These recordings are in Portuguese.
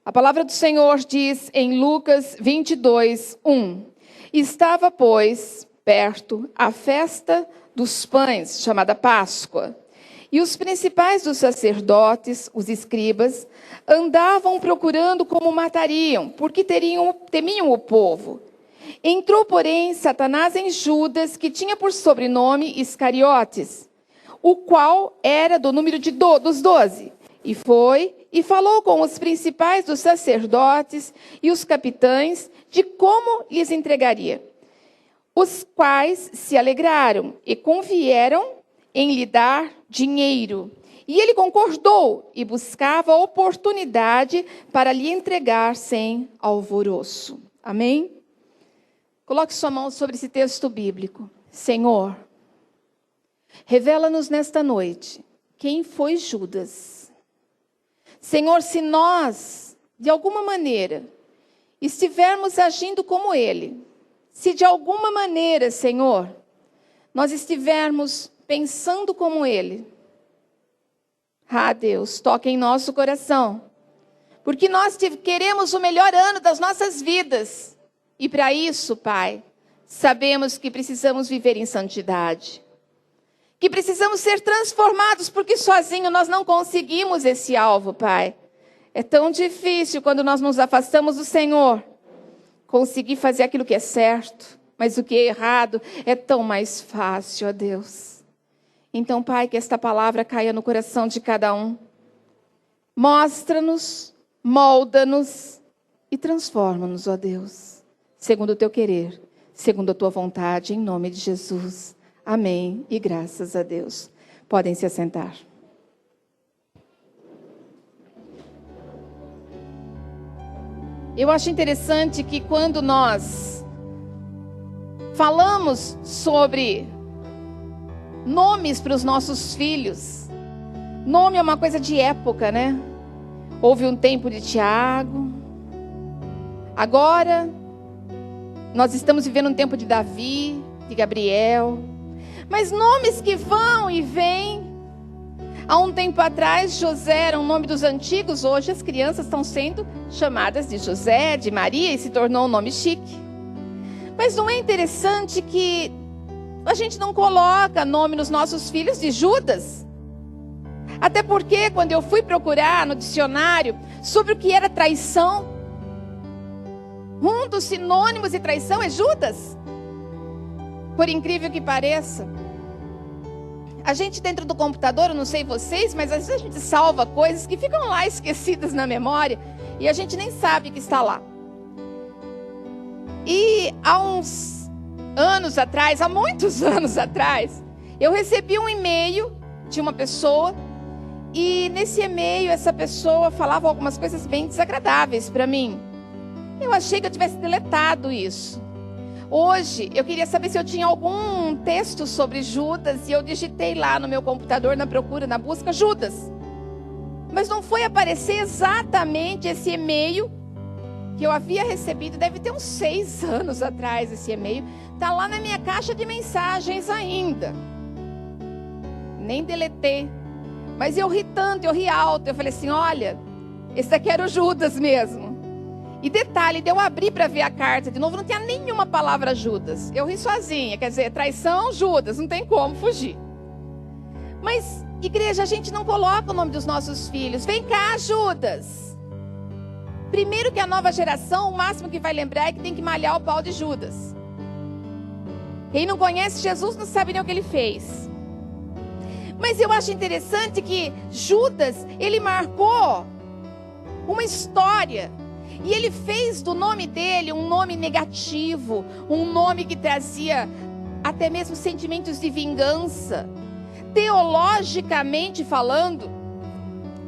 A palavra do Senhor diz em Lucas 22:1. Estava, pois, perto a festa dos pães, chamada Páscoa. E os principais dos sacerdotes, os escribas, andavam procurando como matariam, porque temiam o povo. Entrou, porém, Satanás em Judas, que tinha por sobrenome Iscariotes, o qual era do número dos 12. E foi e falou com os principais dos sacerdotes e os capitães de como lhes entregaria. Os quais se alegraram e convieram em lhe dar dinheiro. E ele concordou e buscava oportunidade para lhe entregar sem alvoroço. Amém? Coloque sua mão sobre esse texto bíblico. Senhor, revela-nos nesta noite quem foi Judas. Senhor, se nós, de alguma maneira, estivermos agindo como ele, se de alguma maneira, Senhor, nós estivermos pensando como ele, Deus, toque em nosso coração, porque nós queremos o melhor ano das nossas vidas, e para isso, Pai, sabemos que precisamos viver em santidade, que precisamos ser transformados, porque sozinho nós não conseguimos esse alvo, Pai. É tão difícil quando nós nos afastamos do Senhor, conseguir fazer aquilo que é certo, mas o que é errado é tão mais fácil, ó Deus. Então, Pai, que esta palavra caia no coração de cada um. Mostra-nos, molda-nos e transforma-nos, ó Deus, segundo o teu querer, segundo a tua vontade, em nome de Jesus. Amém e graças a Deus. Podem se assentar. Eu acho interessante que quando nós falamos sobre nomes para os nossos filhos, nome é uma coisa de época, né? Houve um tempo de Tiago, agora nós estamos vivendo um tempo de Davi, de Gabriel, mas nomes que vão e vêm. Há um tempo atrás, José era um nome dos antigos, hoje as crianças estão sendo chamadas de José, de Maria, e se tornou um nome chique. Mas não é interessante que a gente não coloca nome nos nossos filhos de Judas? Até porque quando eu fui procurar no dicionário sobre o que era traição, um dos sinônimos de traição é Judas. Por incrível que pareça, a gente dentro do computador, eu não sei vocês, mas às vezes a gente salva coisas que ficam lá esquecidas na memória e a gente nem sabe que está lá. E há uns anos atrás, há muitos anos atrás, eu recebi um e-mail de uma pessoa e nesse e-mail essa pessoa falava algumas coisas bem desagradáveis para mim. Eu achei que eu tivesse deletado isso. Hoje, eu queria saber se eu tinha algum texto sobre Judas e eu digitei lá no meu computador, na procura, na busca, Judas. Mas não foi aparecer exatamente esse e-mail que eu havia recebido, deve ter uns 6 anos atrás esse e-mail. Está lá na minha caixa de mensagens ainda. Nem deletei. Mas eu ri tanto, eu ri alto. Eu falei assim, olha, esse daqui era o Judas mesmo. E detalhe, eu abri para ver a carta de novo, não tinha nenhuma palavra Judas. Eu ri sozinha, quer dizer, traição, Judas, não tem como fugir. Mas, igreja, a gente não coloca o nome dos nossos filhos. Vem cá, Judas. Primeiro que a nova geração, o máximo que vai lembrar é que tem que malhar o pau de Judas. Quem não conhece Jesus não sabe nem o que ele fez. Mas eu acho interessante que Judas, ele marcou uma história. E ele fez do nome dele um nome negativo, um nome que trazia até mesmo sentimentos de vingança. Teologicamente falando,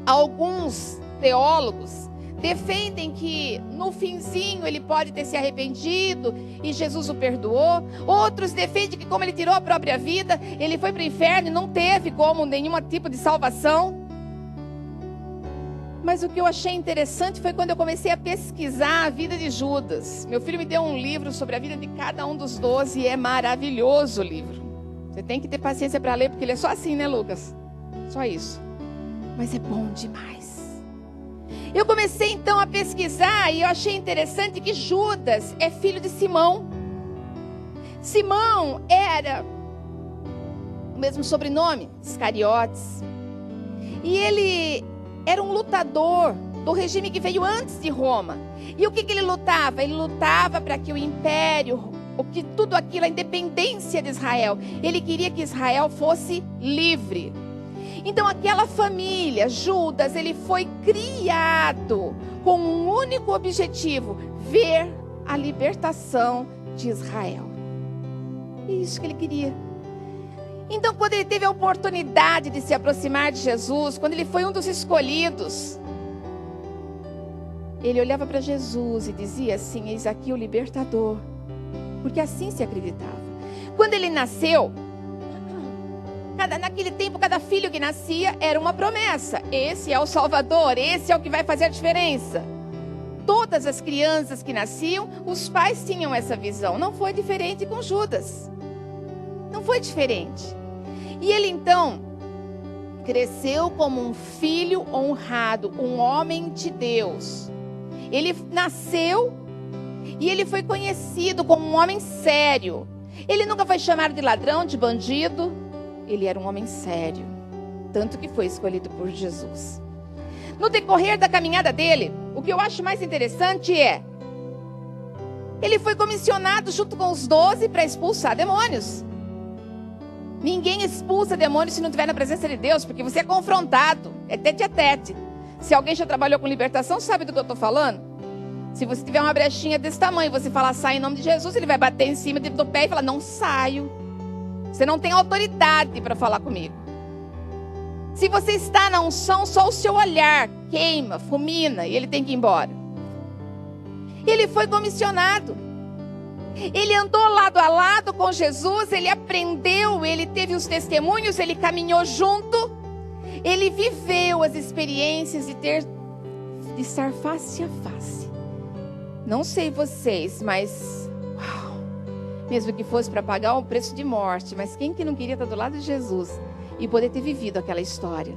alguns teólogos defendem que no finzinho ele pode ter se arrependido e Jesus o perdoou. Outros defendem que como ele tirou a própria vida, ele foi para o inferno e não teve como nenhum tipo de salvação. Mas o que eu achei interessante foi quando eu comecei a pesquisar a vida de Judas. Meu filho me deu um livro sobre a vida de cada um dos 12 e é maravilhoso o livro. Você tem que ter paciência para ler, porque ele é só assim, né, Lucas? Só isso. Mas é bom demais. Eu comecei então a pesquisar e eu achei interessante que Judas é filho de Simão. Simão era o mesmo sobrenome, Iscariotes. E ele era um lutador do regime que veio antes de Roma. E o que ele lutava? Ele lutava para que o império, tudo aquilo, a independência de Israel. Ele queria que Israel fosse livre. Então aquela família, Judas, ele foi criado com um único objetivo: ver a libertação de Israel. É isso que ele queria. Então quando ele teve a oportunidade de se aproximar de Jesus, quando ele foi um dos escolhidos, ele olhava para Jesus e dizia assim: eis aqui o libertador. Porque assim se acreditava. Quando ele nasceu, naquele tempo, cada filho que nascia era uma promessa. Esse é o Salvador, esse é o que vai fazer a diferença. Todas as crianças que nasciam, os pais tinham essa visão. Não foi diferente com Judas. Não foi diferente. E ele então cresceu como um filho honrado, um homem de Deus. Ele nasceu e ele foi conhecido como um homem sério. Ele nunca foi chamado de ladrão, de bandido. Ele era um homem sério, tanto que foi escolhido por Jesus. No decorrer da caminhada dele, o que eu acho mais interessante é: ele foi comissionado junto com os 12 para expulsar demônios. Ninguém expulsa demônios se não estiver na presença de Deus, porque você é confrontado, é tete a tete. Se alguém já trabalhou com libertação, sabe do que eu estou falando? Se você tiver uma brechinha desse tamanho, você falar sai em nome de Jesus, ele vai bater em cima do pé e falar não saio. Você não tem autoridade para falar comigo. Se você está na unção, só o seu olhar queima, fulmina e ele tem que ir embora. Ele foi comissionado. Ele andou lado a lado com Jesus, ele aprendeu, ele teve os testemunhos, ele caminhou junto. Ele viveu as experiências de estar face a face. Não sei vocês, mas mesmo que fosse para pagar um preço de morte, mas quem que não queria estar do lado de Jesus e poder ter vivido aquela história?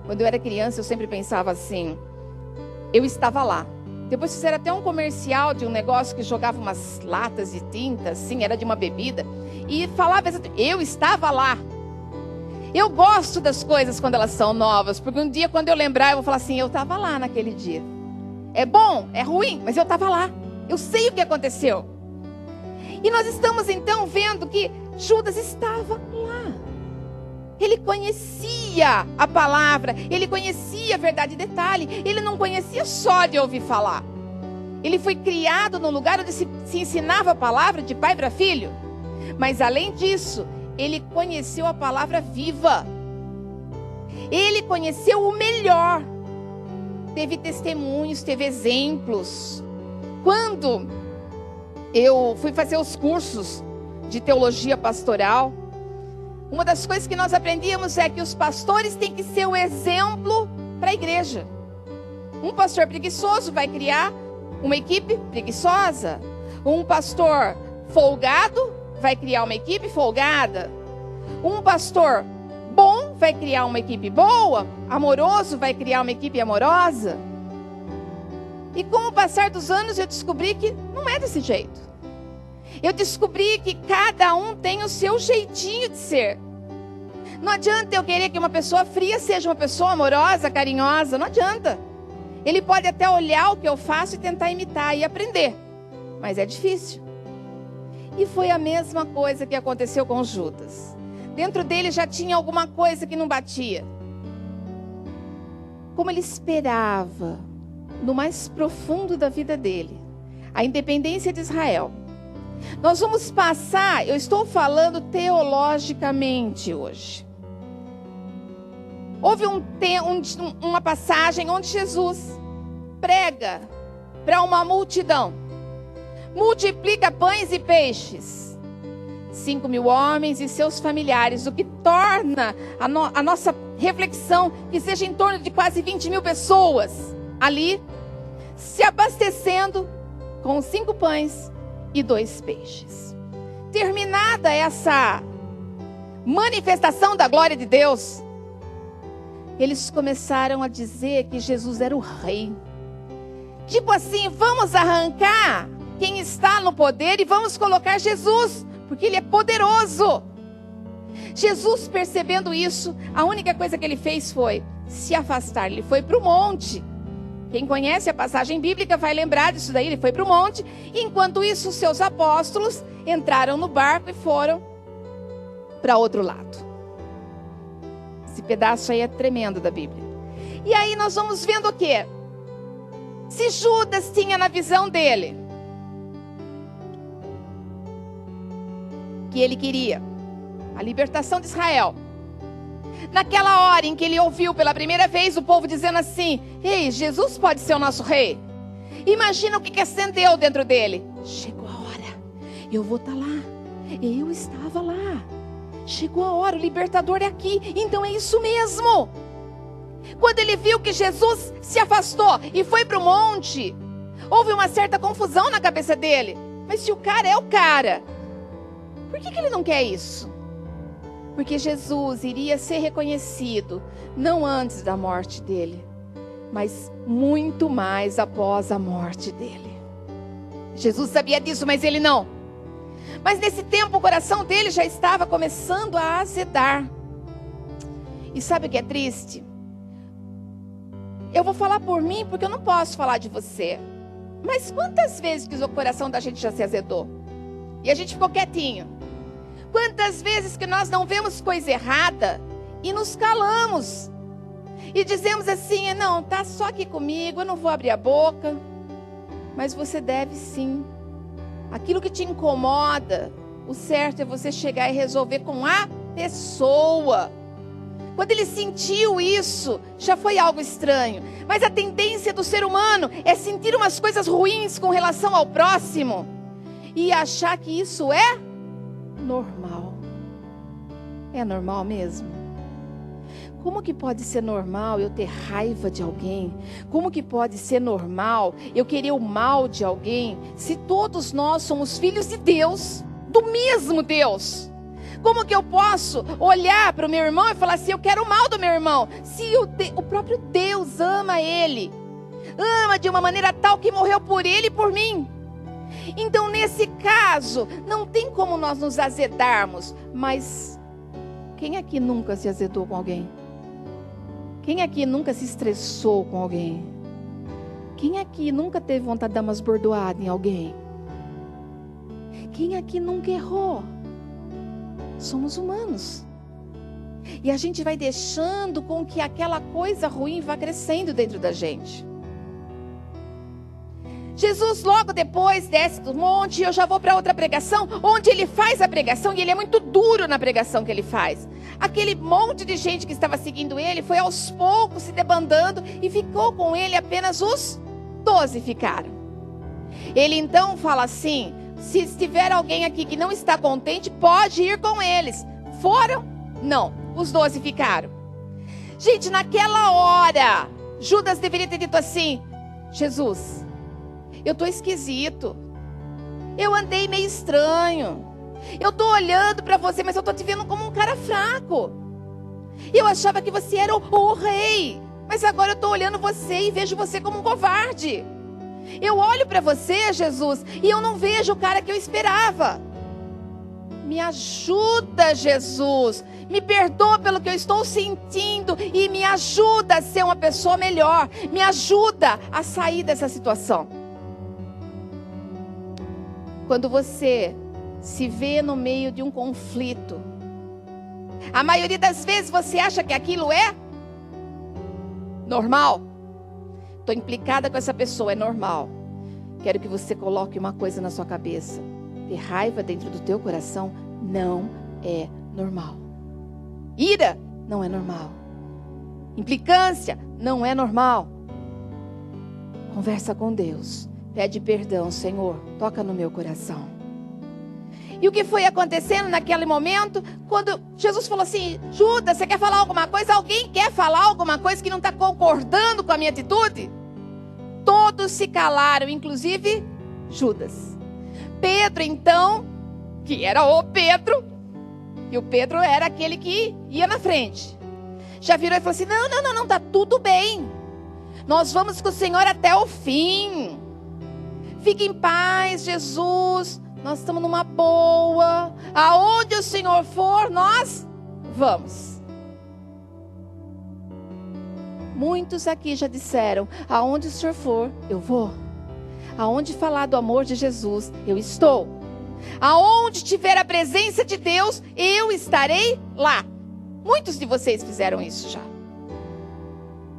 Quando eu era criança, eu sempre pensava assim: eu estava lá. Depois fizeram até um comercial de um negócio que jogava umas latas de tinta, assim, era de uma bebida, e falava exatamente: eu estava lá. Eu gosto das coisas quando elas são novas, porque um dia, quando eu lembrar, eu vou falar assim: eu estava lá naquele dia. É bom, é ruim, mas eu estava lá. Eu sei o que aconteceu. E nós estamos então vendo que Judas estava lá. Ele conhecia a palavra, ele conhecia a verdade. Detalhe, ele não conhecia só de ouvir falar. Ele foi criado no lugar onde se ensinava a palavra de pai para filho. Mas além disso, ele conheceu a palavra viva. Ele conheceu o melhor. Teve testemunhos, teve exemplos. Quando eu fui fazer os cursos de teologia pastoral, uma das coisas que nós aprendíamos é que os pastores têm que ser o exemplo para a igreja. Um pastor preguiçoso vai criar uma equipe preguiçosa. Um pastor folgado vai criar uma equipe folgada. Um pastor bom vai criar uma equipe boa. Amoroso vai criar uma equipe amorosa. E com o passar dos anos eu descobri que não é desse jeito. Eu descobri que cada um tem o seu jeitinho de ser. Não adianta eu querer que uma pessoa fria seja uma pessoa amorosa, carinhosa. Não adianta. Ele pode até olhar o que eu faço e tentar imitar e aprender. Mas é difícil. E foi a mesma coisa que aconteceu com Judas. Dentro dele já tinha alguma coisa que não batia. Como ele esperava, no mais profundo da vida dele, a independência de Israel. Nós vamos passar, eu estou falando teologicamente hoje. Houve uma passagem onde Jesus prega para uma multidão. Multiplica pães e peixes. 5.000 homens e seus familiares, o que torna a nossa reflexão que seja em torno de quase 20.000 pessoas ali, se abastecendo com 5 pães e 2 peixes. Terminada essa manifestação da glória de Deus, eles começaram a dizer que Jesus era o rei. Tipo assim, vamos arrancar quem está no poder e vamos colocar Jesus, porque ele é poderoso. Jesus, percebendo isso, a única coisa que ele fez foi se afastar. Ele foi para o monte. Quem conhece a passagem bíblica vai lembrar disso daí. Ele foi para o monte. Enquanto isso, os seus apóstolos entraram no barco e foram para outro lado. Esse pedaço aí é tremendo da Bíblia. E aí nós vamos vendo o quê? Se Judas tinha na visão dele que ele queria a libertação de Israel, naquela hora em que ele ouviu pela primeira vez o povo dizendo assim: ei, Jesus pode ser o nosso rei. Imagina o que acendeu dentro dele. Chegou a hora, eu vou estar lá. Eu estava lá. Chegou a hora, o libertador é aqui. Então é isso mesmo. Quando ele viu que Jesus se afastou e foi para o monte, houve uma certa confusão na cabeça dele. Mas se o cara é o cara, por que ele não quer isso? Porque Jesus iria ser reconhecido, não antes da morte dele, mas muito mais após a morte dele. Jesus sabia disso, mas ele não. Mas nesse tempo o coração dele já estava começando a azedar. E sabe o que é triste? Eu vou falar por mim porque eu não posso falar de você. Mas quantas vezes que o coração da gente já se azedou? E a gente ficou quietinho. Quantas vezes que nós não vemos coisa errada e nos calamos. E dizemos assim: não, tá só aqui comigo, eu não vou abrir a boca. Mas você deve sim. Aquilo que te incomoda, o certo é você chegar e resolver com a pessoa. Quando ele sentiu isso, já foi algo estranho. Mas a tendência do ser humano é sentir umas coisas ruins com relação ao próximo e achar que isso é normal. É normal mesmo? Como que pode ser normal eu ter raiva de alguém? Como que pode ser normal eu querer o mal de alguém, se todos nós somos filhos de Deus, do mesmo Deus? Como que eu posso olhar para o meu irmão e falar assim: eu quero o mal do meu irmão, se o próprio Deus ama ele, ama de uma maneira tal que morreu por ele e por mim? Então nesse caso, não tem como nós nos azedarmos. Mas quem aqui nunca se azedou com alguém? Quem aqui nunca se estressou com alguém? Quem aqui nunca teve vontade de dar umas bordoadas em alguém? Quem aqui nunca errou? Somos humanos. E a gente vai deixando com que aquela coisa ruim vá crescendo dentro da gente. Jesus logo depois desce do monte, e eu já vou para outra pregação, onde ele faz a pregação, e ele é muito duro na pregação que ele faz. Aquele monte de gente que estava seguindo ele, foi aos poucos se debandando, e ficou com ele apenas os 12 ficaram. Ele então fala assim: se estiver alguém aqui que não está contente, pode ir com eles. Foram? Não, os 12 ficaram. Gente, naquela hora, Judas deveria ter dito assim: Jesus, eu tô esquisito, eu andei meio estranho, eu tô olhando para você, mas eu tô te vendo como um cara fraco. Eu achava que você era o rei, mas agora eu tô olhando você e vejo você como um covarde. Eu olho para você, Jesus, e eu não vejo o cara que eu esperava. Me ajuda, Jesus, me perdoa pelo que eu estou sentindo e me ajuda a ser uma pessoa melhor, me ajuda a sair dessa situação. Quando você se vê no meio de um conflito, a maioria das vezes você acha que aquilo é normal. Estou implicada com essa pessoa, é normal. Quero que você coloque uma coisa na sua cabeça: ter raiva dentro do teu coração não é normal. Ira não é normal. Implicância não é normal. Conversa com Deus. Pede perdão: Senhor, toca no meu coração. E o que foi acontecendo naquele momento, quando Jesus falou assim: Judas, você quer falar alguma coisa? Alguém quer falar alguma coisa que não está concordando com a minha atitude? Todos se calaram, inclusive Judas. Pedro então, que era o Pedro, e o Pedro era aquele que ia na frente, já virou e falou assim, não, tá tudo bem. Nós vamos com o Senhor até o fim. Fique em paz, Jesus. Nós estamos numa boa. Aonde o Senhor for, nós vamos. Muitos aqui já disseram, aonde o Senhor for, eu vou. Aonde falar do amor de Jesus, eu estou. Aonde tiver a presença de Deus, eu estarei lá. Muitos de vocês fizeram isso já.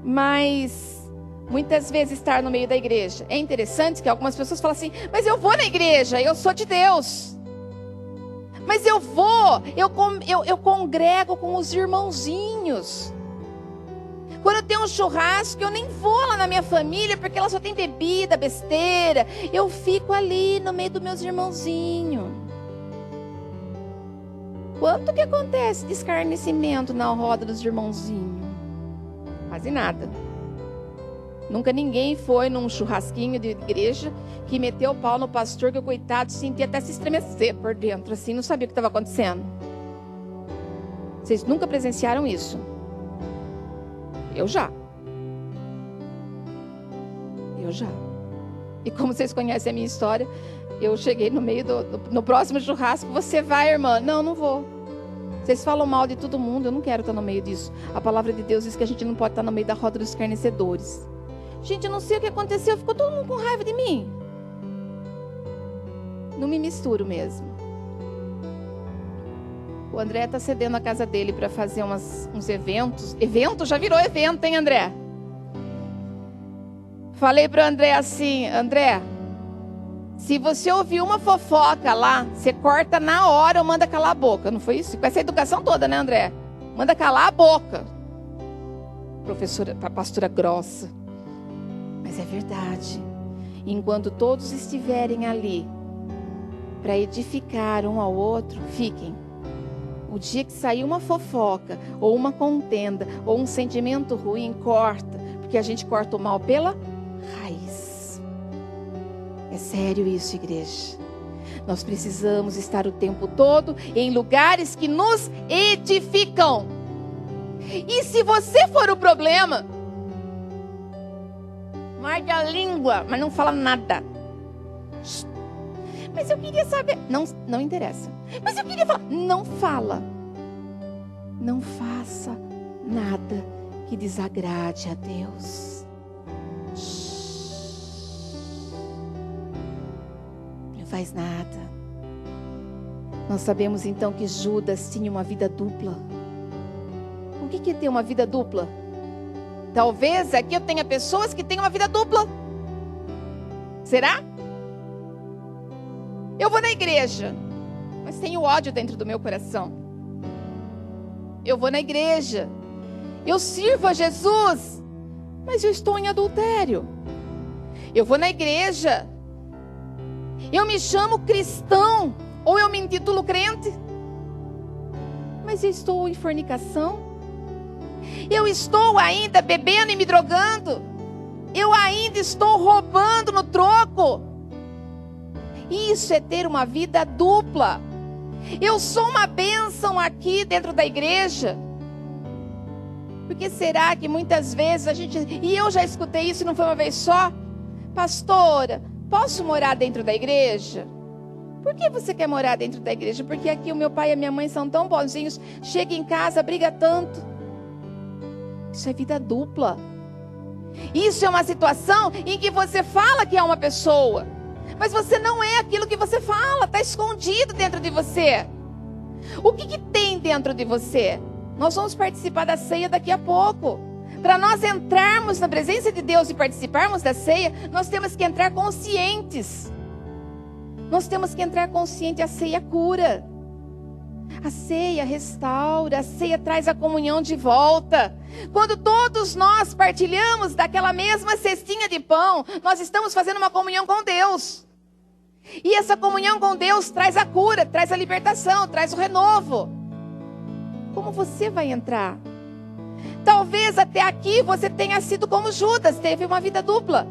Mas muitas vezes estar no meio da igreja. É interessante que algumas pessoas falam assim, mas eu vou na igreja, eu sou de Deus. Mas eu vou, eu congrego com os irmãozinhos. Quando tem um churrasco, eu nem vou lá na minha família, porque ela só tem bebida, besteira. Eu fico ali no meio dos meus irmãozinhos. Quanto que acontece de escarnecimento na roda dos irmãozinhos? Quase nada. Nunca ninguém foi num churrasquinho de igreja que meteu o pau no pastor, que o coitado sentia até se estremecer por dentro, assim, não sabia o que estava acontecendo. Vocês nunca presenciaram isso? Eu já. E como vocês conhecem a minha história, eu cheguei no meio no próximo churrasco, você vai, irmã? Não vou. Vocês falam mal de todo mundo, eu não quero estar no meio disso. A palavra de Deus diz que a gente não pode estar no meio da roda dos escarnecedores. Gente, eu não sei o que aconteceu, ficou todo mundo com raiva de mim. Não me misturo mesmo. O André está cedendo a casa dele para fazer uns eventos. Evento? Já virou evento, hein, André? Falei para o André assim, André, se você ouvir uma fofoca lá, você corta na hora ou manda calar a boca. Não foi isso? Com essa educação toda, né, André? Manda calar a boca. Professora, pastora grossa. Mas é verdade. Enquanto todos estiverem ali para edificar um ao outro, fiquem. O dia que sair uma fofoca, ou uma contenda, ou um sentimento ruim, corta. Porque a gente corta o mal pela raiz. É sério isso, igreja. Nós precisamos estar o tempo todo em lugares que nos edificam. E se você for o problema, morde a língua, mas não fala nada. Mas eu queria saber. Não interessa. Mas eu queria falar. Não fala. Não faça nada que desagrade a Deus. Não faz nada. Nós sabemos então que Judas tinha uma vida dupla. O que é ter uma vida dupla? Talvez aqui eu tenha pessoas que têm uma vida dupla. Será? Eu vou na igreja, mas tenho ódio dentro do meu coração. Eu vou na igreja, eu sirvo a Jesus, mas eu estou em adultério. Eu vou na igreja, eu me chamo cristão, ou eu me intitulo crente, mas eu estou em fornicação. Eu estou ainda bebendo e me drogando. Eu ainda estou roubando no troco. Isso é ter uma vida dupla. Eu sou uma bênção aqui dentro da igreja. Porque será que muitas vezes a gente... E eu já escutei isso, não foi uma vez só. Pastora, posso morar dentro da igreja? Por que você quer morar dentro da igreja? Porque aqui o meu pai e a minha mãe são tão bonzinhos. Chega em casa, briga tanto. Isso é vida dupla. Isso é uma situação em que você fala que é uma pessoa, mas você não é aquilo que você fala. Está escondido dentro de você. O que tem dentro de você? Nós vamos participar da ceia daqui a pouco. Para nós entrarmos na presença de Deus e participarmos da ceia, nós temos que entrar conscientes. Nós temos que entrar consciente. A ceia cura. A ceia restaura, a ceia traz a comunhão de volta. Quando todos nós partilhamos daquela mesma cestinha de pão, nós estamos fazendo uma comunhão com Deus. E essa comunhão com Deus traz a cura, traz a libertação, traz o renovo. Como você vai entrar? Talvez até aqui você tenha sido como Judas, teve uma vida dupla.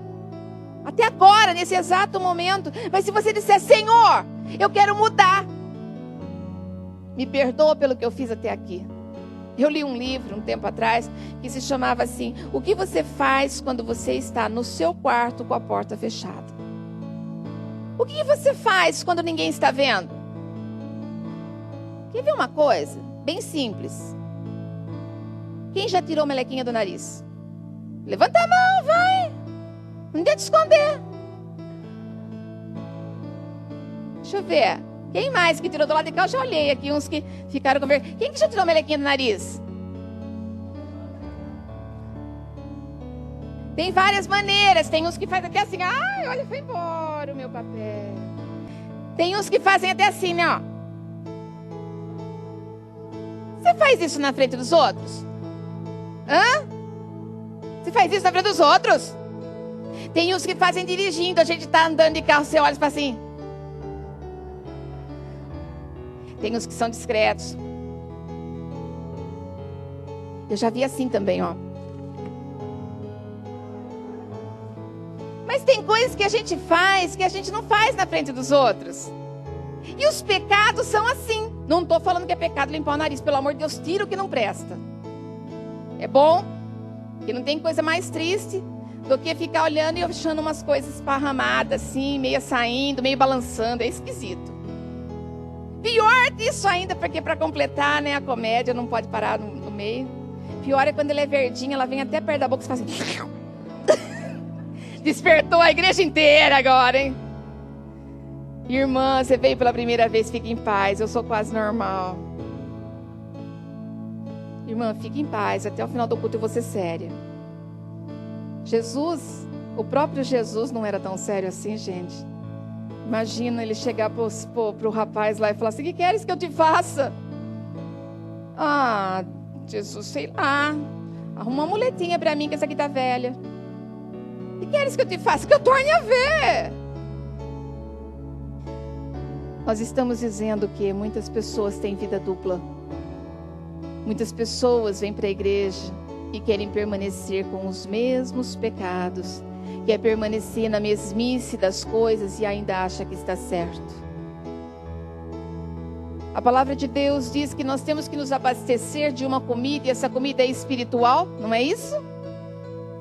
Até agora, nesse exato momento. Mas se você disser, Senhor, eu quero mudar. Me perdoa pelo que eu fiz até aqui. Eu li um livro um tempo atrás que se chamava assim: o que você faz quando você está no seu quarto com a porta fechada? O que você faz quando ninguém está vendo? Quer ver uma coisa? Bem simples. Quem já tirou melequinha do nariz? Levanta a mão, vai. Não tem de esconder. Deixa eu ver. Quem mais que tirou do lado de cá? Eu já olhei aqui uns que ficaram com vergonha. Quem que já tirou melequinha do nariz? Tem várias maneiras. Tem uns que fazem até assim. Ai, olha, foi embora o meu papel. Tem uns que fazem até assim, né? Ó. Você faz isso na frente dos outros? Hã? Você faz isso na frente dos outros? Tem uns que fazem dirigindo. A gente tá andando de carro, você olha e fala assim. Tem uns que são discretos. Eu já vi assim também, ó. Mas tem coisas que a gente faz que a gente não faz na frente dos outros. E os pecados são assim. Não estou falando que é pecado limpar o nariz. Pelo amor de Deus, tira o que não presta. É bom. Que não tem coisa mais triste do que ficar olhando e achando umas coisas esparramadas assim, meio saindo, meio balançando. É esquisito. Pior disso ainda, porque para completar, né, a comédia não pode parar no meio. Pior é quando ela é verdinha, ela vem até perto da boca e faz assim. Despertou a igreja inteira agora, hein? Irmã, você veio pela primeira vez, fique em paz, eu sou quase normal. Irmã, fique em paz, até o final do culto eu vou ser séria. Jesus, o próprio Jesus não era tão sério assim, gente. Imagina ele chegar pro rapaz lá e falar assim: o que queres que eu te faça? Ah, Jesus, sei lá. Arruma uma muletinha pra mim, que essa aqui tá velha. O que queres que eu te faça? Que eu torne a ver. Nós estamos dizendo que muitas pessoas têm vida dupla. Muitas pessoas vêm para a igreja e querem permanecer com os mesmos pecados. Quer permanecer na mesmice das coisas e ainda acha que está certo. A palavra de Deus diz que nós temos que nos abastecer de uma comida, e essa comida é espiritual, não é isso?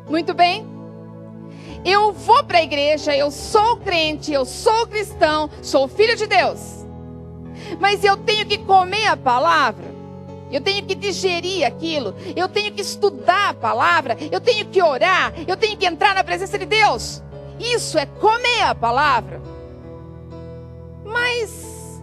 Muito bem. Eu vou para a igreja, eu sou crente, eu sou cristão, sou filho de Deus. Mas eu tenho que comer a palavra, eu tenho que digerir aquilo, eu tenho que estudar a palavra, eu tenho que orar, eu tenho que entrar na presença de Deus. Isso é comer a palavra. Mas,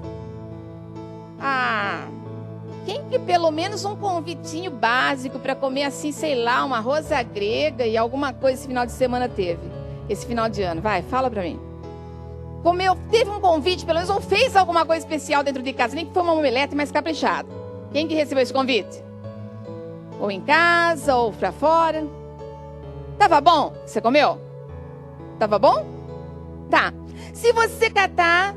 quem que pelo menos um convitinho básico para comer assim, sei lá, uma rosa grega e alguma coisa esse final de semana teve? Esse final de ano, vai, fala para mim. Comeu, teve um convite, pelo menos, ou fez alguma coisa especial dentro de casa, nem que foi uma omelete mais caprichada. Quem que recebeu esse convite? Ou em casa, ou para fora. Tava bom? Você comeu? Tava bom? Tá. Se você catar,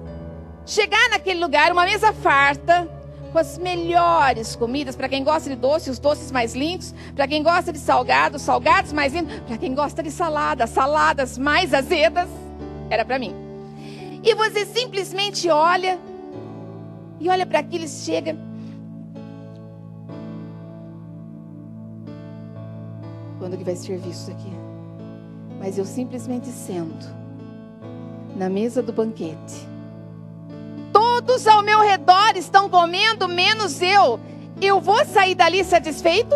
chegar naquele lugar, uma mesa farta, com as melhores comidas, para quem gosta de doce, os doces mais lindos, para quem gosta de salgados, salgados mais lindos, para quem gosta de saladas, saladas mais azedas, era para mim. E você simplesmente olha, e olha para aquilo e chega. Quando que vai servir isso aqui? Mas eu simplesmente sento na mesa do banquete. Todos ao meu redor estão comendo, menos eu. Eu vou sair dali satisfeito?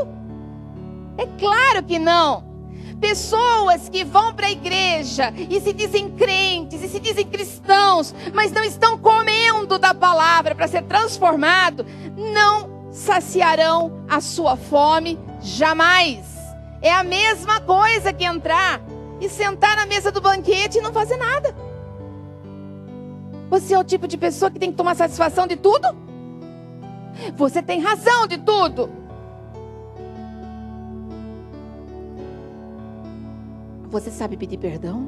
É claro que não. Pessoas que vão para a igreja e se dizem crentes e se dizem cristãos, mas não estão comendo da palavra para ser transformado, não saciarão a sua fome jamais. É a mesma coisa que entrar e sentar na mesa do banquete e não fazer nada. Você é o tipo de pessoa que tem que tomar satisfação de tudo? Você tem razão de tudo. Você sabe pedir perdão?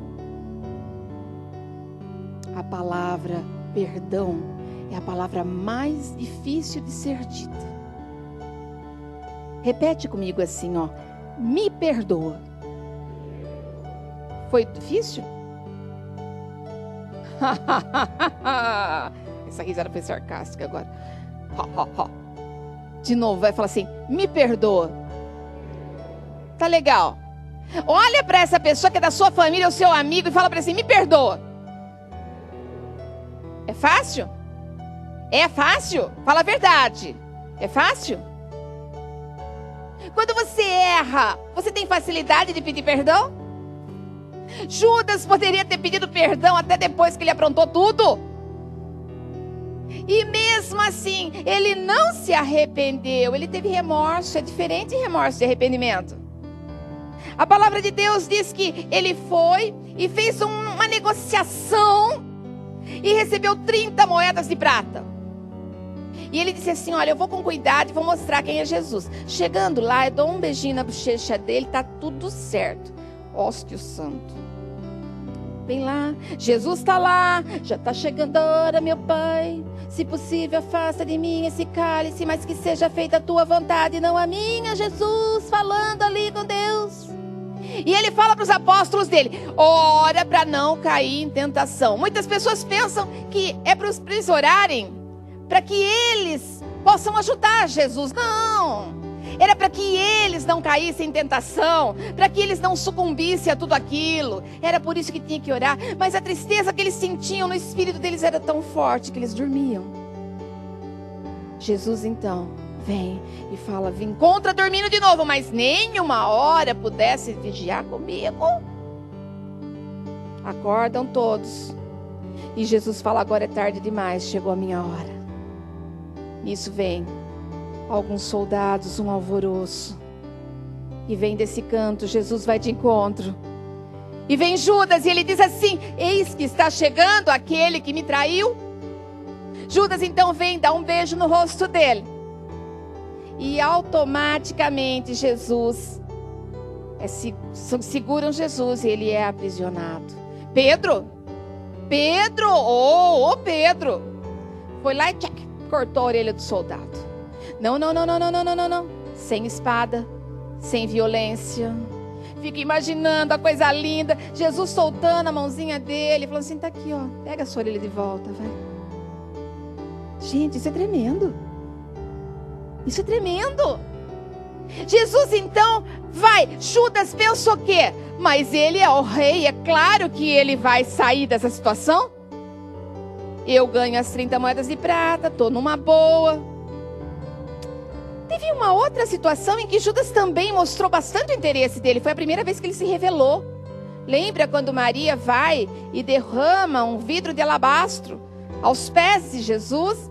A palavra perdão é a palavra mais difícil de ser dita. Repete comigo assim, ó. Me perdoa. Foi difícil? Essa risada foi sarcástica agora. De novo, vai falar assim: me perdoa. Tá legal. Olha para essa pessoa que é da sua família, o seu amigo, e fala para ele assim: me perdoa. É fácil? É fácil? Fala a verdade. É fácil? Quando você erra, você tem facilidade de pedir perdão? Judas poderia ter pedido perdão até depois que ele aprontou tudo. E mesmo assim, ele não se arrependeu. Ele teve remorso. É diferente de remorso de arrependimento. A palavra de Deus diz que ele foi e fez uma negociação e recebeu 30 moedas de prata. E ele disse assim: olha, eu vou com cuidado e vou mostrar quem é Jesus. Chegando lá, eu dou um beijinho na bochecha dele, tá tudo certo. Hóspio santo. Vem lá, Jesus está lá, já está chegando a hora, meu Pai. Se possível, afasta de mim esse cálice, mas que seja feita a tua vontade, não a minha. Jesus falando ali com Deus. E ele fala para os apóstolos dele: ora para não cair em tentação. Muitas pessoas pensam que é para eles orarem, para que eles possam ajudar Jesus. Não, era para que eles não caíssem em tentação, para que eles não sucumbissem a tudo aquilo. Era por isso que tinha que orar. Mas a tristeza que eles sentiam no espírito deles era tão forte que eles dormiam. Jesus então vem e fala: vim contra dormindo de novo, mas nem uma hora pudesse vigiar comigo. Acordam todos. E Jesus fala: agora é tarde demais, chegou a minha hora. Nisso vem alguns soldados, um alvoroço. E vem desse canto, Jesus vai de encontro. E vem Judas e ele diz assim: eis que está chegando aquele que me traiu. Judas então vem, dá um beijo no rosto dele. E automaticamente Jesus, seguram Jesus e ele é aprisionado. Pedro, Pedro, foi lá e cortou a orelha do soldado. Não. Sem espada, sem violência. Fica imaginando a coisa linda. Jesus soltando a mãozinha dele, falando assim: tá aqui, ó, pega a sua orelha de volta, vai. Gente, isso é tremendo. Isso é tremendo. Jesus então vai. Judas pensou o quê? Mas ele é o rei, é claro que ele vai sair dessa situação. Eu ganho as 30 moedas de prata, estou numa boa. Teve uma outra situação em que Judas também mostrou bastante o interesse dele. Foi a primeira vez que ele se revelou. Lembra quando Maria vai e derrama um vidro de alabastro aos pés de Jesus?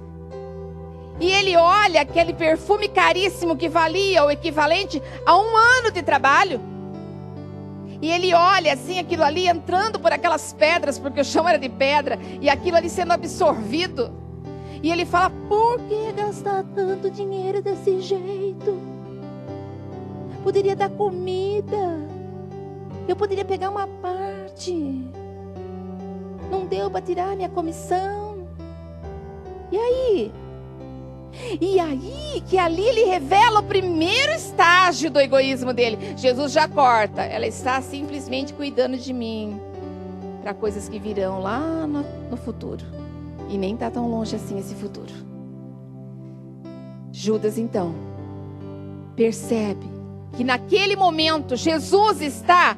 E ele olha aquele perfume caríssimo que valia o equivalente a 1 ano de trabalho. E ele olha assim aquilo ali entrando por aquelas pedras, porque o chão era de pedra, e aquilo ali sendo absorvido. E ele fala: por que gastar tanto dinheiro desse jeito? Poderia dar comida. Eu poderia pegar uma parte. Não deu para tirar minha comissão. E aí? E aí que ali ele revela o primeiro estágio do egoísmo dele. Jesus já corta. Ela está simplesmente cuidando de mim para coisas que virão lá no futuro. E nem está tão longe assim esse futuro. Judas então percebe que naquele momento Jesus está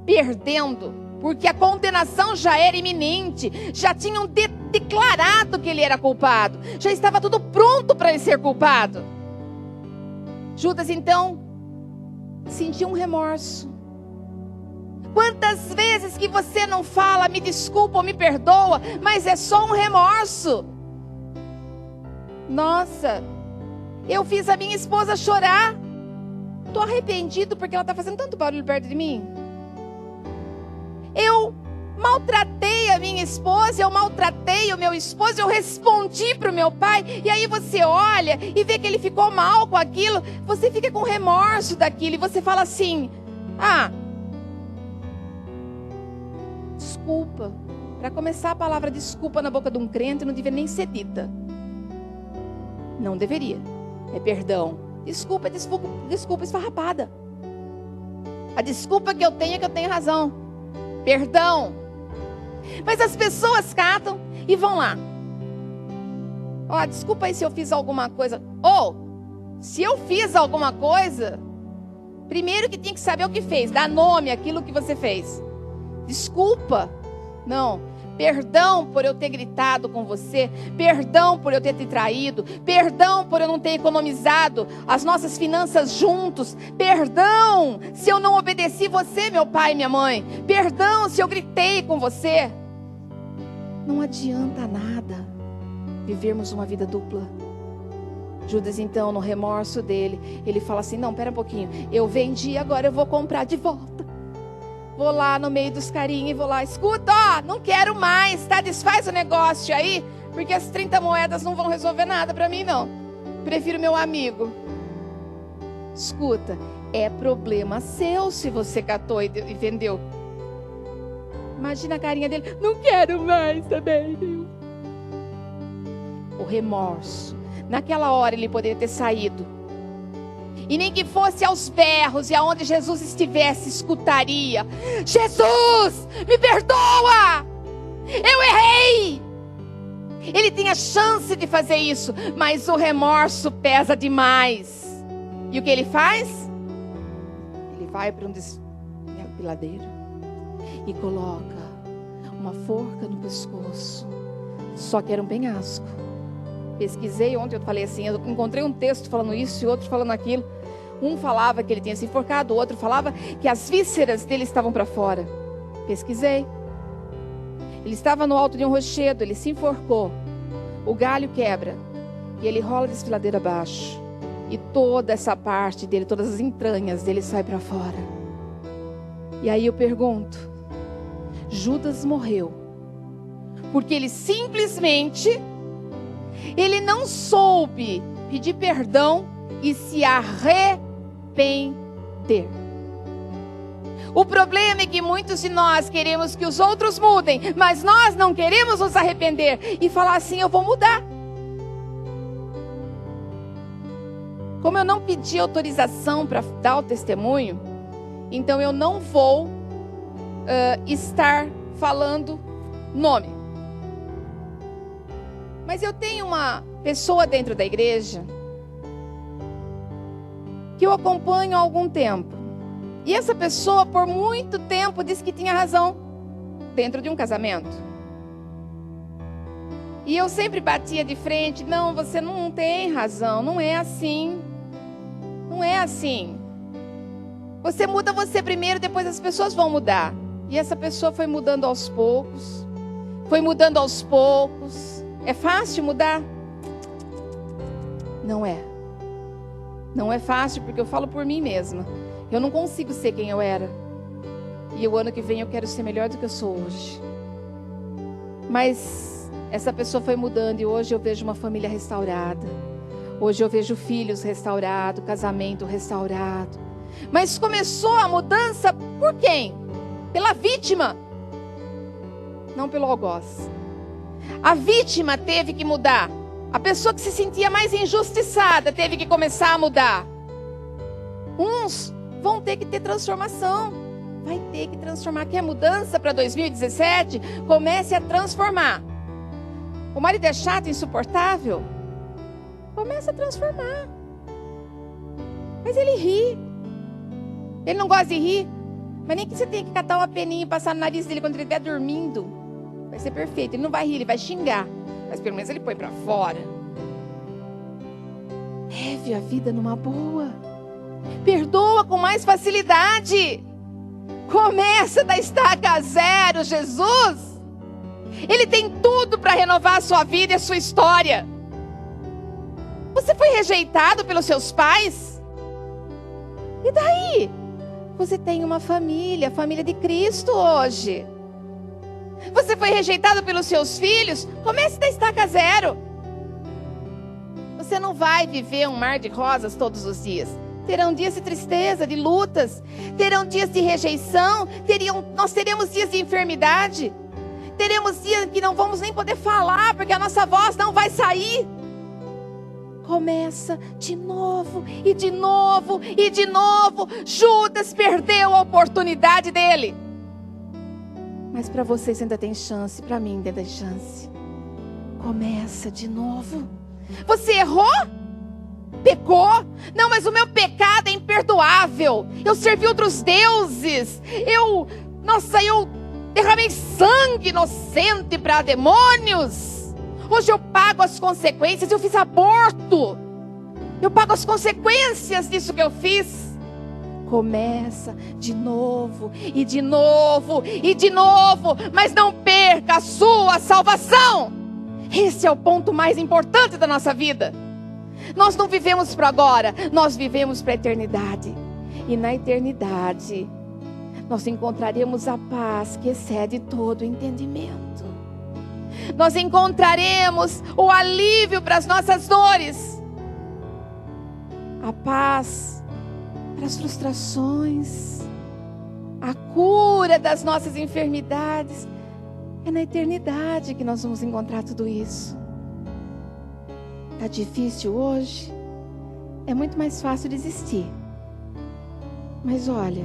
perdendo, porque a condenação já era iminente. Já tinham declarado que ele era culpado. Já estava tudo pronto para ele ser culpado. Judas então sentiu um remorso. Quantas vezes que você não fala me desculpa ou me perdoa, mas é só um remorso. Nossa, eu fiz a minha esposa chorar. Estou arrependido porque ela está fazendo tanto barulho perto de mim. Eu maltratei a minha esposa, eu maltratei o meu esposo, eu respondi para o meu pai. E aí você olha e vê que ele ficou mal com aquilo. Você fica com remorso daquilo e você fala assim: desculpa. Para começar, a palavra desculpa na boca de um crente não deveria nem ser dita. Não deveria. É perdão. Desculpa esfarrapada. A desculpa que eu tenho é que eu tenho razão. Perdão. Mas as pessoas catam e vão lá. Desculpa aí se eu fiz alguma coisa. Se eu fiz alguma coisa, primeiro que tinha que saber o que fez, dar nome àquilo que você fez. Desculpa, não. Perdão por eu ter gritado com você, perdão por eu ter te traído, perdão por eu não ter economizado as nossas finanças juntos, perdão se eu não obedeci você, meu pai e minha mãe, perdão se eu gritei com você. Não adianta nada vivermos uma vida dupla. Judas, então, no remorso dele, ele fala assim, não, pera um pouquinho, eu vendi, agora eu vou comprar de volta. Vou lá no meio dos carinhos e vou lá, escuta, ó, não quero mais, tá? Desfaz o negócio aí, porque as 30 moedas não vão resolver nada pra mim, não. Prefiro meu amigo. Escuta, é problema seu se você catou e vendeu. Imagina a carinha dele, não quero mais também, Deus. O remorso. Naquela hora ele poderia ter saído. E nem que fosse aos berros, e aonde Jesus estivesse, escutaria: Jesus, me perdoa, eu errei. Ele tinha chance de fazer isso, mas o remorso pesa demais. E o que ele faz? Ele vai para um desfiladeiro e coloca uma forca no pescoço. Só que era um penhasco. Pesquisei ontem, eu falei assim, eu encontrei um texto falando isso e outro falando aquilo. Um falava que ele tinha se enforcado, o outro falava que as vísceras dele estavam para fora. Pesquisei. Ele estava no alto de um rochedo, ele se enforcou. O galho quebra e ele rola a desfiladeira abaixo. E toda essa parte dele, todas as entranhas dele saem para fora. E aí eu pergunto, Judas morreu porque ele simplesmente... ele não soube pedir perdão e se arrepender. O problema é que muitos de nós queremos que os outros mudem, mas nós não queremos nos arrepender e falar assim, eu vou mudar. Como eu não pedi autorização para dar o testemunho, então eu não vou estar falando nome. Mas eu tenho uma pessoa dentro da igreja que eu acompanho há algum tempo. E essa pessoa por muito tempo disse que tinha razão dentro de um casamento. E eu sempre batia de frente, não, você não tem razão, não é assim. Não é assim. Você muda você primeiro, depois as pessoas vão mudar. E essa pessoa foi mudando aos poucos. Foi mudando aos poucos. É fácil mudar? Não é. Não é fácil, porque eu falo por mim mesma. Eu não consigo ser quem eu era. E o ano que vem eu quero ser melhor do que eu sou hoje. Mas essa pessoa foi mudando e hoje eu vejo uma família restaurada. Hoje eu vejo filhos restaurados, casamento restaurado. Mas começou a mudança por quem? Pela vítima. Não pelo algoz. A vítima teve que mudar. A pessoa que se sentia mais injustiçada teve que começar a mudar. Uns vão ter que ter transformação. Vai ter que transformar. Quer mudança para 2017? Comece a transformar. O marido é chato, insuportável? Comece a transformar. Mas ele ri. Ele não gosta de rir. Mas nem que você tenha que catar uma peninha e passar no nariz dele quando ele estiver dormindo. Vai ser perfeito. Ele não vai rir, ele vai xingar. Mas pelo menos ele põe para fora. Leve a vida numa boa. Perdoa com mais facilidade. Começa da estaca zero, Jesus. Ele tem tudo para renovar a sua vida e a sua história. Você foi rejeitado pelos seus pais? E daí? Você tem uma família, a família de Cristo hoje. Você foi rejeitado pelos seus filhos? Comece da estaca zero. Você não vai viver um mar de rosas todos os dias. Terão dias de tristeza, de lutas. Terão dias de rejeição. Nós teremos dias de enfermidade. Teremos dias que não vamos nem poder falar, porque a nossa voz não vai sair. Começa de novo, e de novo, e de novo. Judas perdeu a oportunidade dele. Mas para vocês ainda tem chance, para mim ainda tem chance. Começa de novo. Você errou? pecou. Não, mas o meu pecado é imperdoável. Eu servi outros deuses. Eu derramei sangue inocente para demônios. Hoje eu pago as consequências. Eu fiz aborto. Eu pago as consequências disso que eu fiz. Começa de novo, e de novo, e de novo. Mas não perca a sua salvação. Esse é o ponto mais importante da nossa vida. Nós não vivemos para agora, nós vivemos para a eternidade. E na eternidade, nós encontraremos a paz que excede todo o entendimento. Nós encontraremos o alívio para as nossas dores. A paz para as frustrações, a cura das nossas enfermidades. É na eternidade que nós vamos encontrar tudo isso. Está difícil hoje? É muito mais fácil desistir. Mas olha,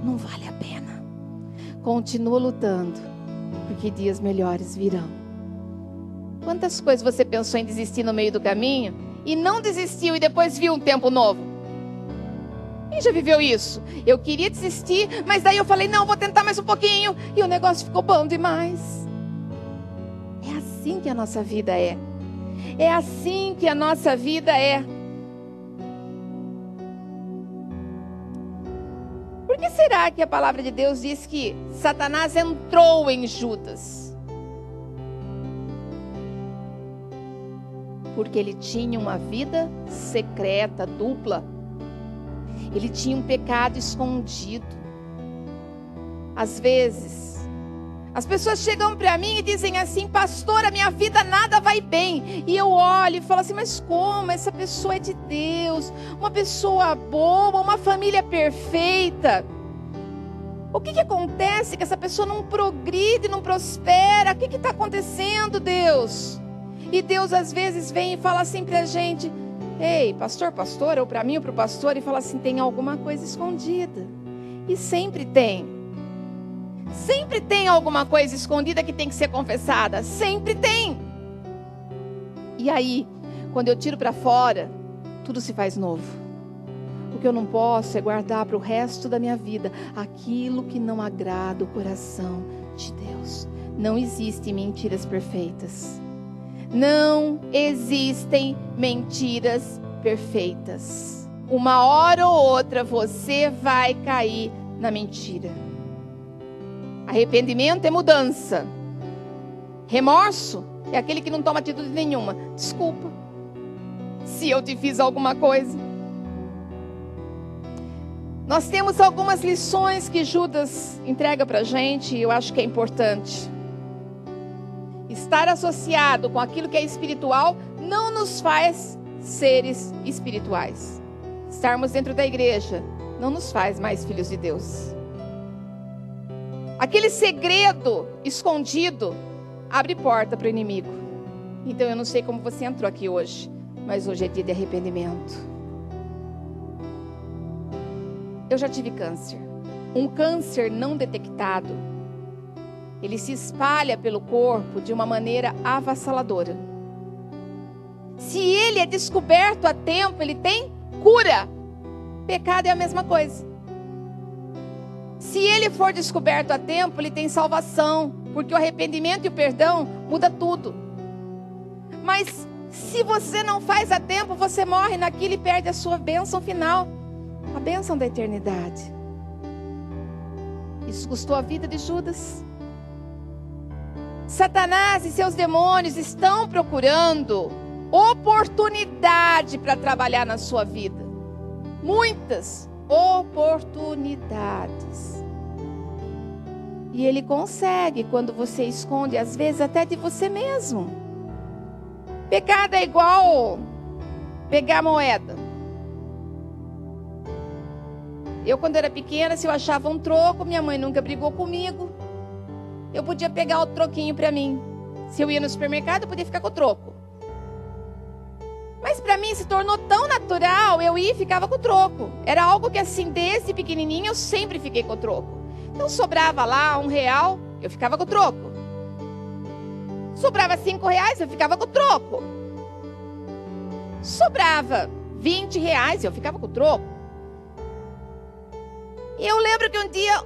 não vale a pena. Continua lutando, porque dias melhores virão. Quantas coisas você pensou em desistir no meio do caminho e não desistiu e depois viu um tempo novo? Quem já viveu isso? Eu queria desistir, mas daí eu falei, não, vou tentar mais um pouquinho. E o negócio ficou bom demais. É assim que a nossa vida é. É assim que a nossa vida é. Por que será que a palavra de Deus diz que Satanás entrou em Judas? Porque ele tinha uma vida secreta, dupla. Ele tinha um pecado escondido. Às vezes, as pessoas chegam para mim e dizem assim, pastora, minha vida nada vai bem. E eu olho e falo assim, mas como? Essa pessoa é de Deus, uma pessoa boa, uma família perfeita. O que acontece que essa pessoa não progride, não prospera? O que está acontecendo, Deus? E Deus às vezes vem e fala assim para a gente, ei, pastor, pastora, ou para mim ou para o pastor, e fala assim, tem alguma coisa escondida. E sempre tem. Sempre tem alguma coisa escondida que tem que ser confessada. Sempre tem. E aí, quando eu tiro para fora, tudo se faz novo. O que eu não posso é guardar para o resto da minha vida aquilo que não agrada o coração de Deus. Não existem mentiras perfeitas. Não existem mentiras perfeitas. Uma hora ou outra você vai cair na mentira. Arrependimento é mudança. Remorso é aquele que não toma atitude nenhuma. Desculpa se eu te fiz alguma coisa. Nós temos algumas lições que Judas entrega para a gente e eu acho que é importante. Estar associado com aquilo que é espiritual não nos faz seres espirituais. Estarmos dentro da igreja não nos faz mais filhos de Deus. Aquele segredo escondido abre porta para o inimigo. Então eu não sei como você entrou aqui hoje, mas hoje é dia de arrependimento. Eu já tive câncer. Um câncer não detectado, ele se espalha pelo corpo de uma maneira avassaladora. Se ele é descoberto a tempo, ele tem cura. Pecado é a mesma coisa. Se ele for descoberto a tempo, ele tem salvação. Porque o arrependimento e o perdão muda tudo. Mas se você não faz a tempo, você morre naquilo e perde a sua bênção final. A bênção da eternidade. Isso custou a vida de Judas. Satanás e seus demônios estão procurando oportunidade para trabalhar na sua vida. Muitas oportunidades. E ele consegue quando você esconde, às vezes até de você mesmo. Pecado é igual pegar moeda. Eu, quando era pequena, se eu achava um troco, minha mãe nunca brigou comigo. Eu podia pegar o troquinho para mim. Se eu ia no supermercado, eu podia ficar com o troco. Mas para mim se tornou tão natural, eu ia e ficava com o troco. Era algo que assim, desde pequenininho, eu sempre fiquei com o troco. Então sobrava lá R$1, eu ficava com o troco. Sobrava R$5, eu ficava com o troco. Sobrava R$20, eu ficava com o troco. E eu lembro que um dia,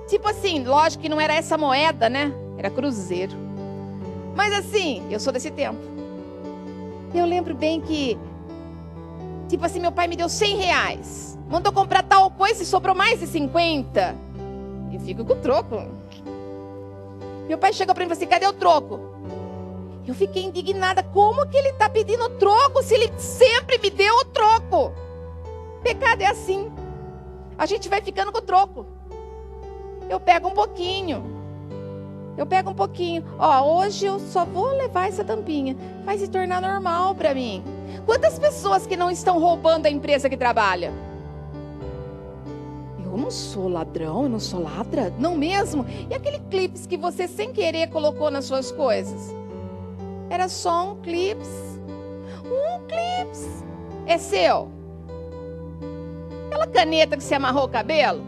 tipo assim, lógico que não era essa moeda, né? Era cruzeiro. Mas assim, eu sou desse tempo. Eu lembro bem que, tipo assim, meu pai me deu R$100. Mandou comprar tal coisa e sobrou mais de 50. Eu fico com o troco. Meu pai chegou para mim e falou assim, cadê o troco? Eu fiquei indignada. Como que ele está pedindo troco se ele sempre me deu o troco? Pecado é assim. A gente vai ficando com o troco. Eu pego um pouquinho. Ó, hoje eu só vou levar essa tampinha. Vai se tornar normal para mim. Quantas pessoas que não estão roubando a empresa que trabalha? Eu não sou ladrão, eu não sou ladra. Não mesmo? E aquele clips que você sem querer colocou nas suas coisas? Era só um clips. É seu. Aquela caneta que você amarrou o cabelo.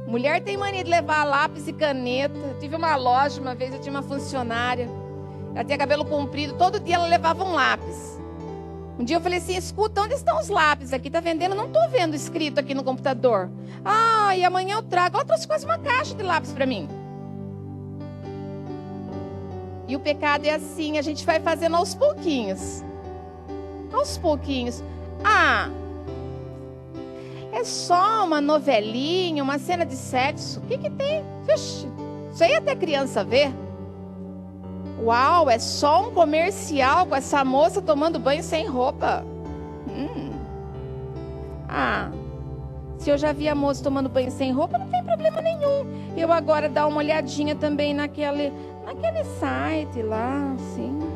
Mulher tem mania de levar lápis e caneta. Eu tive uma loja uma vez, eu tinha uma funcionária. Ela tinha cabelo comprido, todo dia ela levava um lápis. Um dia eu falei assim, escuta, onde estão os lápis aqui? Tá vendendo? Não tô vendo escrito aqui no computador. Ah, e amanhã eu trago. Ela trouxe quase uma caixa de lápis para mim. E o pecado é assim, a gente vai fazendo aos pouquinhos. Ah, é só uma novelinha, uma cena de sexo. O que tem? Vixe, isso aí até criança vê. Uau, é só um comercial com essa moça tomando banho sem roupa. Ah, se eu já vi a moça tomando banho sem roupa, não tem problema nenhum. Eu agora dar uma olhadinha também naquele site lá, assim, né?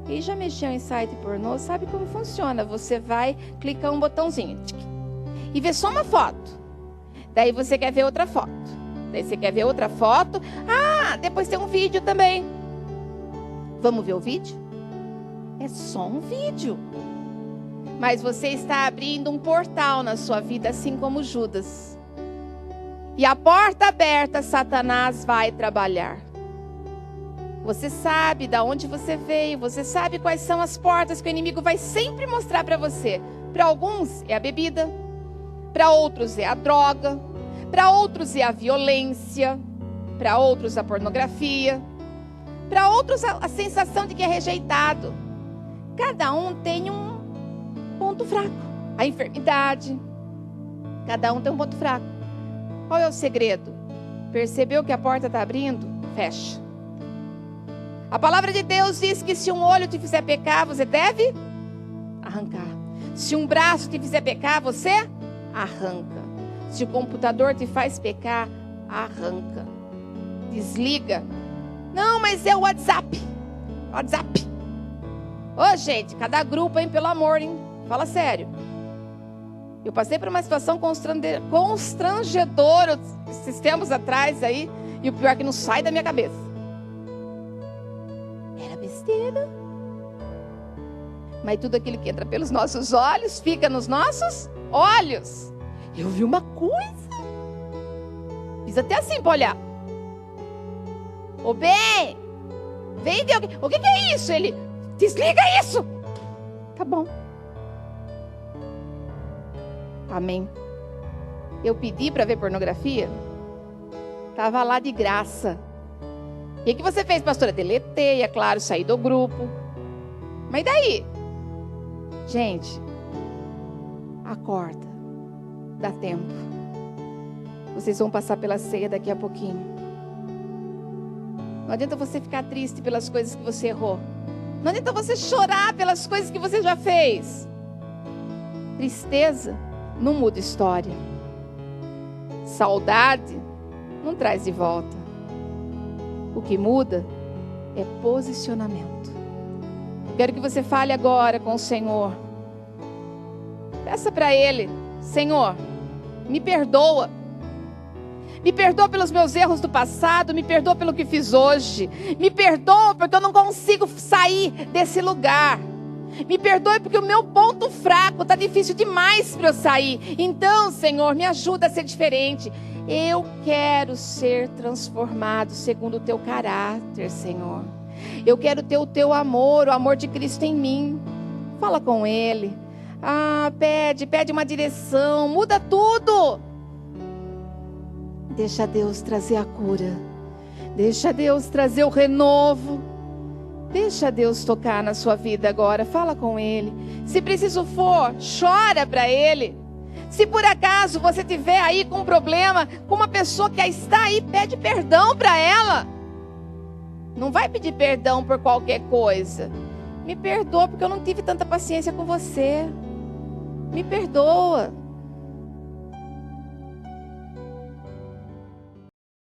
E já mexeu em site pornô, sabe como funciona? Você vai clicar um botãozinho e vê só uma foto. Daí você quer ver outra foto. Ah, depois tem um vídeo também. Vamos ver o vídeo? É só um vídeo. Mas você está abrindo um portal na sua vida, assim como Judas. E a porta aberta, Satanás vai trabalhar. Você sabe de onde você veio. Você sabe quais são as portas que o inimigo vai sempre mostrar para você. Para alguns é a bebida. Para outros é a droga. Para outros é a violência. Para outros a pornografia. Para outros a sensação de que é rejeitado. Cada um tem um ponto fraco. A enfermidade. Cada um tem um ponto fraco. Qual é o segredo? Percebeu que a porta está abrindo? Fecha. A palavra de Deus diz que se um olho te fizer pecar, você deve arrancar. Se um braço te fizer pecar, você arranca. Se o computador te faz pecar, arranca. Desliga. Não, mas é o WhatsApp. Ô, gente, cada grupo, hein, pelo amor, hein? Fala sério. Eu passei por uma situação constrangedora esses tempos atrás aí. E o pior é que não sai da minha cabeça. Era besteira. Mas tudo aquilo que entra pelos nossos olhos, fica nos nossos olhos. Eu vi uma coisa. Fiz até assim para olhar. Ô bem, vem de alguém. O que é isso? Ele, desliga isso. Tá bom. Amém. Eu pedi para ver pornografia. Estava lá de graça. E o que você fez, pastora? Deletei, é claro, saí do grupo. Mas e daí? Gente, acorda. Dá tempo. Vocês vão passar pela ceia daqui a pouquinho. Não adianta você ficar triste pelas coisas que você errou. Não adianta você chorar pelas coisas que você já fez. Tristeza não muda história. Saudade não traz de volta. O que muda é posicionamento. Quero que você fale agora com o Senhor. Peça para Ele: Senhor, me perdoa. Me perdoa pelos meus erros do passado. Me perdoa pelo que fiz hoje. Me perdoa porque eu não consigo sair desse lugar. Me perdoe porque o meu ponto fraco está difícil demais para eu sair. Então, Senhor, me ajuda a ser diferente. Eu quero ser transformado segundo o teu caráter, Senhor. Eu quero ter o teu amor, o amor de Cristo em mim. Fala com Ele. Pede uma direção, muda tudo. Deixa Deus trazer a cura. Deixa Deus trazer o renovo. Deixa Deus tocar na sua vida agora. Fala com Ele. Se preciso for, chora para Ele. Se por acaso você tiver aí com um problema, com uma pessoa que está aí, pede perdão para ela. Não vai pedir perdão por qualquer coisa. Me perdoa porque eu não tive tanta paciência com você. Me perdoa.